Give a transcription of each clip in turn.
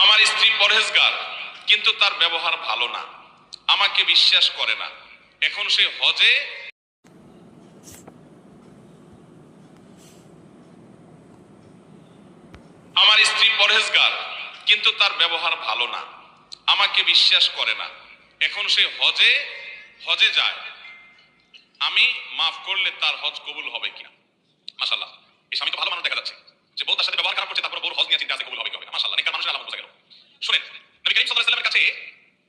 আমার স্ত্রী পরহেজগার, কিন্তু তার ব্যবহার ভালো না, আমাকে বিশ্বাস করে না। এখন সে হজে আমার স্ত্রী পরহেজগার, কিন্তু তার ব্যবহার ভালো না, আমাকে বিশ্বাস করে না। এখন সে হজে হজে যায়, আমি মাফ করলে তার হজ কবুল হবে কিনা? মাশাআল্লাহ, এই স্বামী তো ভালো মানুষ দেখা যাচ্ছে, যে বউ তার সাথে ব্যবহার খারাপ করছে, তারপর বউর হজ নিয়ে চিন্তা আছে কবুল হবে কি হবে না। মাশাআল্লাহ, নেককার মানুষের আলামত বোঝা গেল। শুনেন, নবী করিম সাল্লাল্লাহু আলাইহি ওয়াসাল্লামের কাছে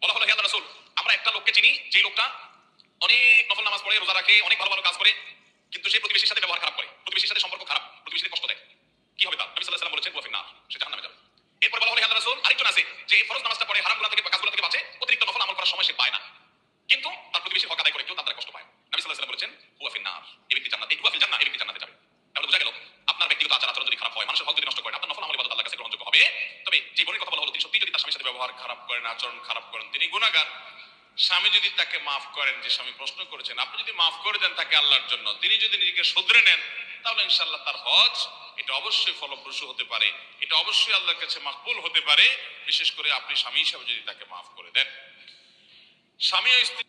বলা হলো, হে আল্লাহর রাসূল, আমরা একটা লোককে চিনি, যে লোকটা অনেক নফল নামাজ পড়ে, রোজা রাখে, অনেক ভালো ভালো কাজ করে, কিন্তু সে প্রতিবেশীর সাথে ব্যবহার খারাপ করে, প্রতিবেশীর সাথে সম্পর্ক খারাপ, প্রতিবেশীকে কষ্ট দেয়। কি হবে তার? নবী সাল্লাল্লাহু আলাইহি ওয়াসাল্লাম বলেছেন, ওয়া ফিন নার, সে জাহান্নামে যাবে। এরপর বলা হলো, হে আল্লাহর রাসূল, আরেকজন আছে যে ফরজ নামাজটা পড়ে, হারাম গুনাহ থেকে, কাজগুলো থেকে বাঁচে, অতিরিক্ত নফল আমল করার সময় সে পায় না, কিন্তু তার প্রতিবেশীর হক আদায় করে, কেউ তার দ্বারা কষ্ট পায়। নবী সাল্লাল্লাহু আলাইহি ওয়াসাল্লাম বলেছেন, হুয়া ফিন নার, এই ব্যক্তি জান্নাতে, হুয়া ফিল জান্নাহ, এই ব্যক্তি জান্নাতে যাবে। তাহলে বোঝা গেল, আপনার ব্যক্তিগত আচার আচরণ যদি খারাপ হয়, মানুষের হক যদি নষ্ট করেন, আপনার নফল আমল ইবাদত আল্লাহর কাছে গ্রহণযোগ্য হবে। তবে যে বোনের কথা বলা হলো, তিনি সত্যি যদি তার স্বামীর সাথে ব্যবহার খারাপ করেন, আচরণ খারাপ করেন, তিনি গুনাহগার। স্বামী যদি তাকে মাফ করেন, যে স্বামী প্রশ্ন করেছেন, আপনি যদি মাফ করে দেন তাকে আল্লাহর জন্য, তিনি যদি নিজেকে শুধরে নেন, তাহলে ইনশাআল্লাহ তার হজ এটা অবশ্যই ফলপ্রসূ হতে পারে, এটা অবশ্যই আল্লাহর কাছে মাকবুল হতে পারে, বিশেষ করে আপনি স্বামী হিসাবে যদি তাকে মাফ করে দেন। স্বামী ও স্ত্রী